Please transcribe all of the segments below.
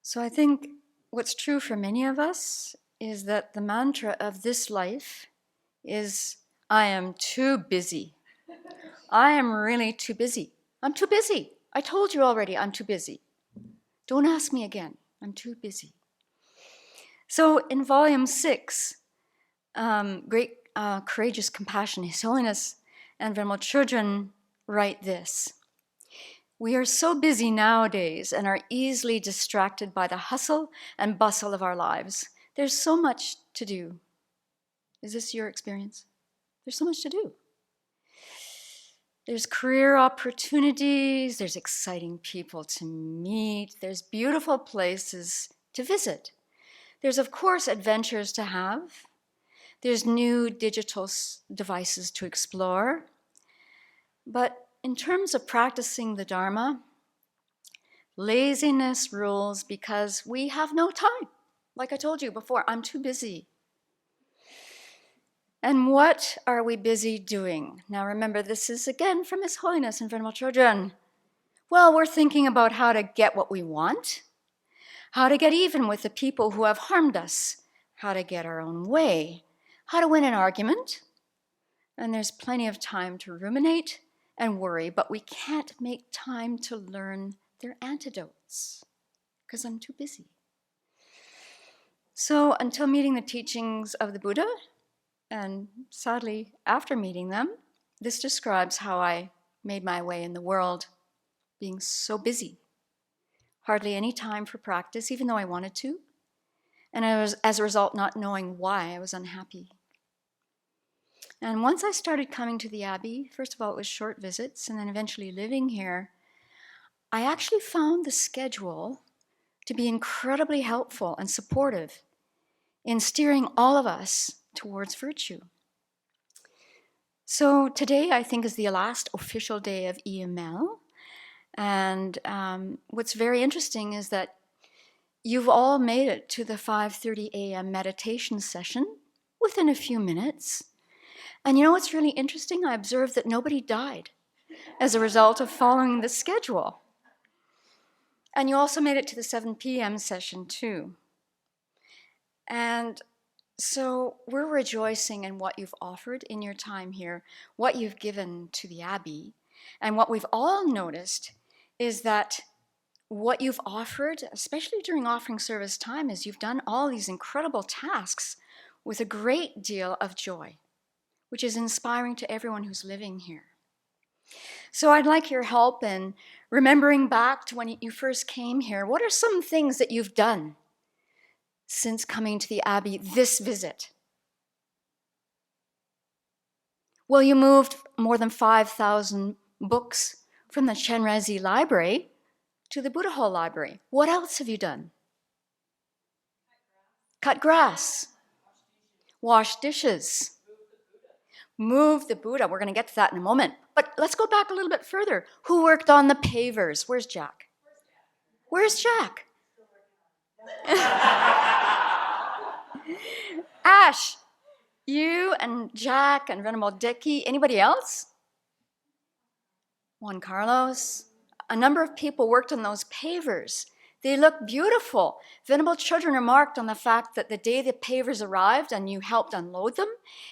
So I think what's true for many of us is that the mantra of this life is, I am too busy. I am really too busy. I'm too busy. I told you already I'm too busy. Don't ask me again. I'm too busy. So in volume 6, Great Courageous Compassion, His Holiness and Venerable Children write this. We are so busy nowadays and are easily distracted by the hustle and bustle of our lives. There's so much to do. Is this your experience? There's so much to do. There's career opportunities, there's exciting people to meet, there's beautiful places to visit. There's, of course, adventures to have. There's new digital devices to explore. But in terms of practicing the Dharma, laziness rules because we have no time. Like I told you before, I'm too busy. And what are we busy doing? Now remember, this is again from His Holiness and Venerable Children. Well, we're thinking about how to get what we want, how to get even with the people who have harmed us, how to get our own way, how to win an argument. And there's plenty of time to ruminate and worry, but we can't make time to learn their antidotes because I'm too busy. So until meeting the teachings of the Buddha, and sadly, after meeting them, this describes how I made my way in the world, being so busy. Hardly any time for practice, even though I wanted to. And I was, as a result, not knowing why I was unhappy. And once I started coming to the Abbey, first of all, it was short visits, and then eventually living here, I actually found the schedule to be incredibly helpful and supportive in steering all of us towards virtue. So today, I think, is the last official day of EML. And what's very interesting is that you've all made it to the 5:30 a.m. meditation session within a few minutes. And you know what's really interesting? I observed that nobody died as a result of following the schedule. And you also made it to the 7 p.m. session too. And so we're rejoicing in what you've offered in your time here, what you've given to the Abbey. And what we've all noticed is that what you've offered, especially during offering service time, is you've done all these incredible tasks with a great deal of joy, which is inspiring to everyone who's living here. So I'd like your help in remembering back to when you first came here. What are some things that you've done since coming to the Abbey this visit? Well, you moved more than 5,000 books from the Chenrezig Library to the Buddha Hall Library. What else have you done? Cut grass. Wash dishes. Move the Buddha. We're going to get to that in a moment. But let's go back a little bit further. Who worked on the pavers? Where's Jack? Where's Jack? Ash, you and Jack and Venerable Dicky, anybody else? Juan Carlos. A number of people worked on those pavers. They look beautiful. Venerable Children remarked on the fact that the day the pavers arrived and you helped unload them,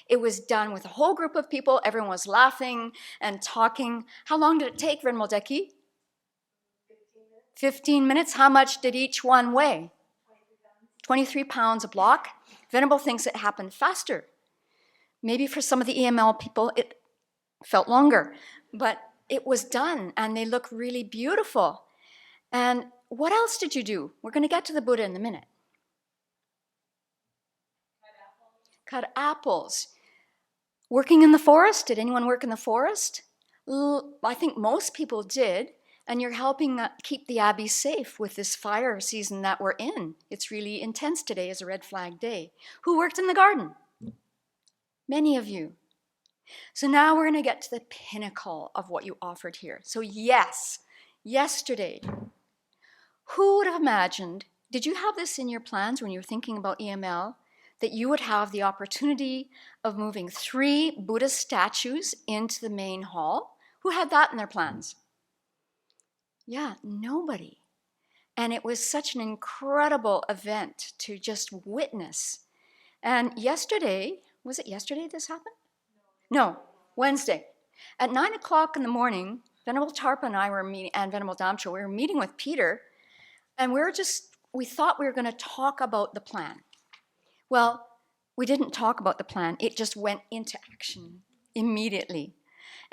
it was done with a whole group of people. Everyone was laughing and talking. How long did it take, Venerable Dicky? 15 minutes. How much did each one weigh? 23 pounds a block. Venerable thinks it happened faster. Maybe for some of the EML people, it felt longer. But it was done, and they look really beautiful. And what else did you do? We're going to get to the Buddha in a minute. Cut apples. Working in the forest? Did anyone work in the forest? I think most people did. And you're helping keep the Abbey safe with this fire season that we're in. It's really intense today as a red flag day. Who worked in the garden? Many of you. So now we're going to get to the pinnacle of what you offered here. So yes, yesterday, who would have imagined, did you have this in your plans when you were thinking about EML, that you would have the opportunity of moving 3 Buddha statues into the main hall? Who had that in their plans? Yeah, nobody. And it was such an incredible event to just witness. And yesterday, was it yesterday this happened? No, Wednesday. At 9 o'clock in the morning, Venerable Tarpa and I were meeting, and Venerable Damcho, we were meeting with Peter, and we thought we were going to talk about the plan. Well, we didn't talk about the plan. It just went into action immediately.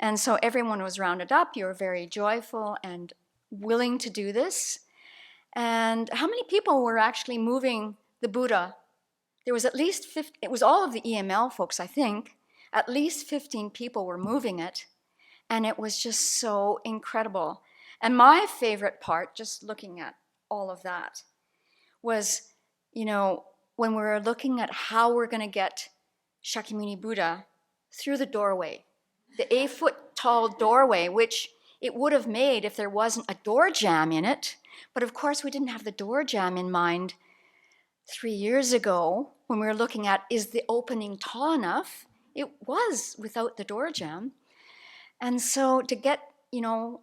And so everyone was rounded up. You were very joyful and willing to do this. And how many people were actually moving the Buddha? There was at least 50, it was all of the EML folks, I think. At least 15 people were moving it. And it was just so incredible. And my favorite part, just looking at all of that, was, when we were looking at how we're going to get Shakyamuni Buddha through the doorway, the 8-foot-tall doorway, which it would have made if there wasn't a door jamb in it. But of course, we didn't have the door jamb in mind 3 years ago when we were looking at, is the opening tall enough? It was without the door jamb. And so to get,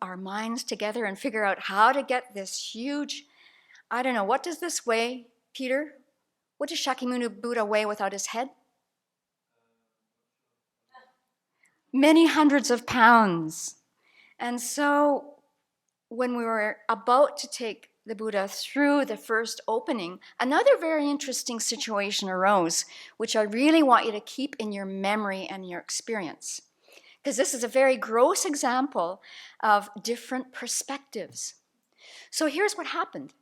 our minds together and figure out how to get this huge, I don't know, what does this weigh, Peter? What does Shakyamuni Buddha weigh without his head? Many hundreds of pounds. And so when we were about to take the Buddha through the first opening, another very interesting situation arose, which I really want you to keep in your memory and your experience, because this is a very gross example of different perspectives. So here's what happened.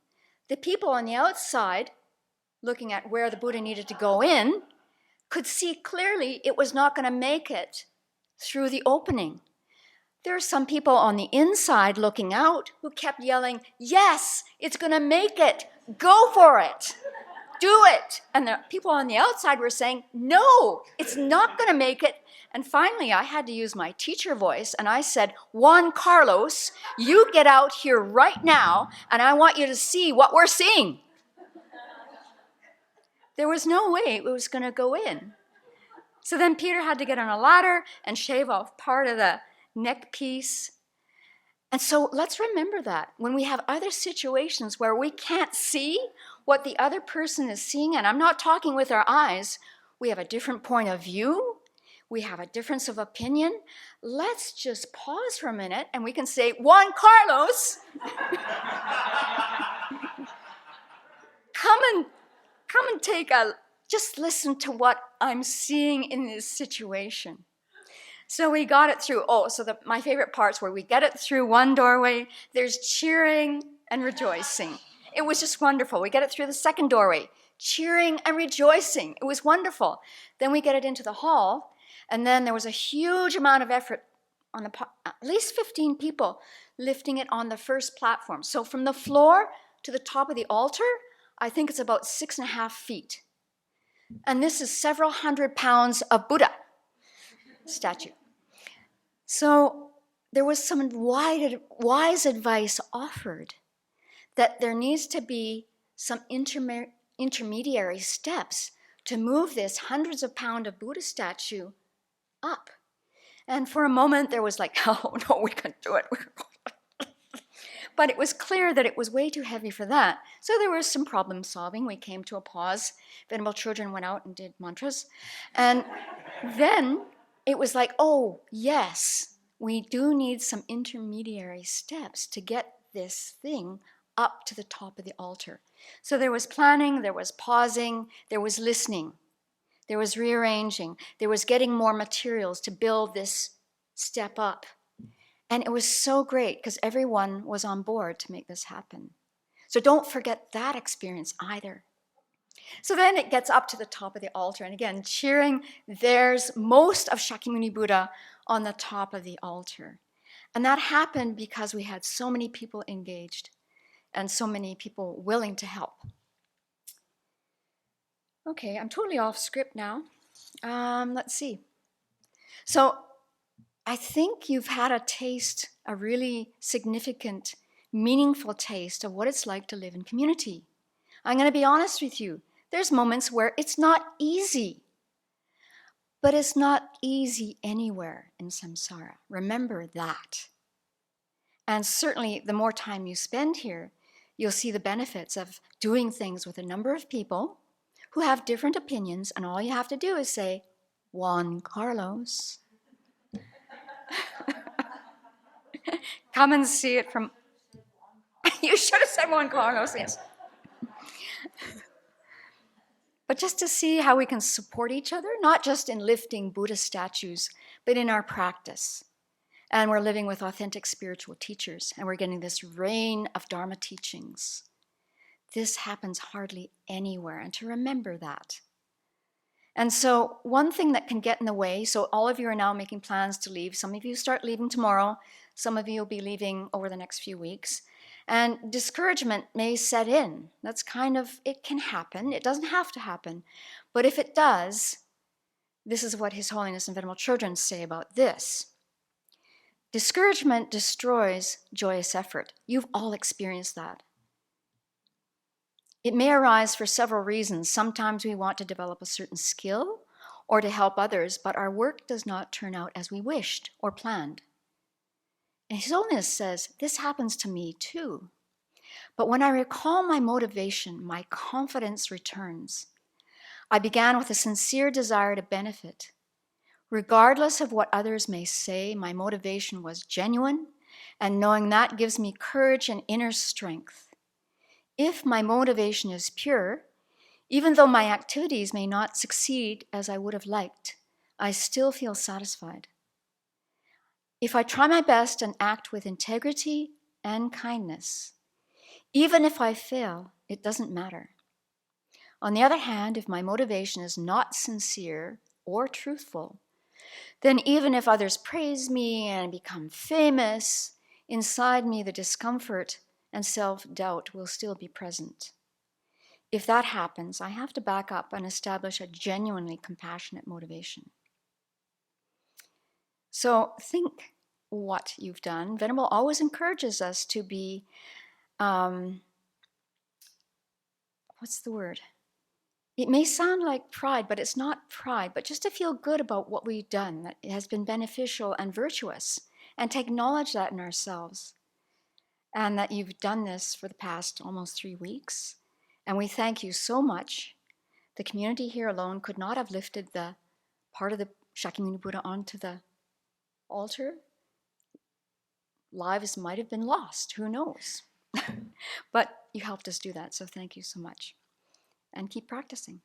The people on the outside, looking at where the Buddha needed to go in, could see clearly it was not going to make it through the opening. There are some people on the inside looking out who kept yelling, "Yes, it's going to make it. Go for it. Do it." And the people on the outside were saying, "No, it's not going to make it." And finally, I had to use my teacher voice, and I said, "Juan Carlos, you get out here right now, and I want you to see what we're seeing." There was no way it was going to go in. So then Peter had to get on a ladder and shave off part of the neck piece. And so let's remember that when we have other situations where we can't see what the other person is seeing, and I'm not talking with our eyes, we have a different point of view, we have a difference of opinion. Let's just pause for a minute and we can say, "Juan Carlos, come and just listen to what I'm seeing in this situation." So we got it through. My favorite parts were we get it through one doorway, there's cheering and rejoicing. It was just wonderful. We get it through the second doorway, cheering and rejoicing. It was wonderful. Then we get it into the hall, and then there was a huge amount of effort on at least 15 people lifting it on the first platform. So from the floor to the top of the altar, I think it's about 6.5 feet. And this is several hundred pounds of Buddha statue. So there was some wise advice offered that there needs to be some intermediary steps to move this hundreds of pound of Buddha statue up. And for a moment there was like, "Oh no, we can't do it." But it was clear that it was way too heavy for that. So there was some problem solving. We came to a pause. Venerable children went out and did mantras. And then it was like, oh, yes, we do need some intermediary steps to get this thing up to the top of the altar. So there was planning, there was pausing, there was listening, there was rearranging, there was getting more materials to build this step up. And it was so great because everyone was on board to make this happen. So don't forget that experience either. So then it gets up to the top of the altar, and again, cheering, there's most of Shakyamuni Buddha on the top of the altar. And that happened because we had so many people engaged and so many people willing to help. Okay, I'm totally off script now. Let's see. So I think you've had a really significant, meaningful taste of what it's like to live in community. I'm going to be honest with you. There's moments where it's not easy, but it's not easy anywhere in samsara. Remember that. And certainly the more time you spend here, you'll see the benefits of doing things with a number of people who have different opinions, and all you have to do is say, Juan Carlos. Come and see it from... You should have said Juan Carlos, yes. But just to see how we can support each other, not just in lifting Buddha statues, but in our practice. And we're living with authentic spiritual teachers, and we're getting this rain of Dharma teachings. This happens hardly anywhere, and to remember that. And so one thing that can get in the way, so all of you are now making plans to leave. Some of you start leaving tomorrow. Some of you will be leaving over the next few weeks. And discouragement may set in. That's kind of, it can happen. It doesn't have to happen. But if it does, this is what His Holiness and Venerable Children say about this. Discouragement destroys joyous effort. You've all experienced that. It may arise for several reasons. Sometimes we want to develop a certain skill or to help others, but our work does not turn out as we wished or planned. And His Holiness says, this happens to me too. But when I recall my motivation, my confidence returns. I began with a sincere desire to benefit. Regardless of what others may say, my motivation was genuine, and knowing that gives me courage and inner strength. If my motivation is pure, even though my activities may not succeed as I would have liked, I still feel satisfied. If I try my best and act with integrity and kindness, even if I fail, it doesn't matter. On the other hand, if my motivation is not sincere or truthful, then even if others praise me and become famous, inside me the discomfort and self-doubt will still be present. If that happens, I have to back up and establish a genuinely compassionate motivation. So think what you've done. Venerable always encourages us to be, what's the word? It may sound like pride, but it's not pride, but just to feel good about what we've done that has been beneficial and virtuous, and to acknowledge that in ourselves. And that you've done this for the past almost 3 weeks. And we thank you so much. The community here alone could not have lifted the part of the Shakyamuni Buddha onto the altar. Lives might have been lost, who knows? But you helped us do that, so thank you so much. And keep practicing.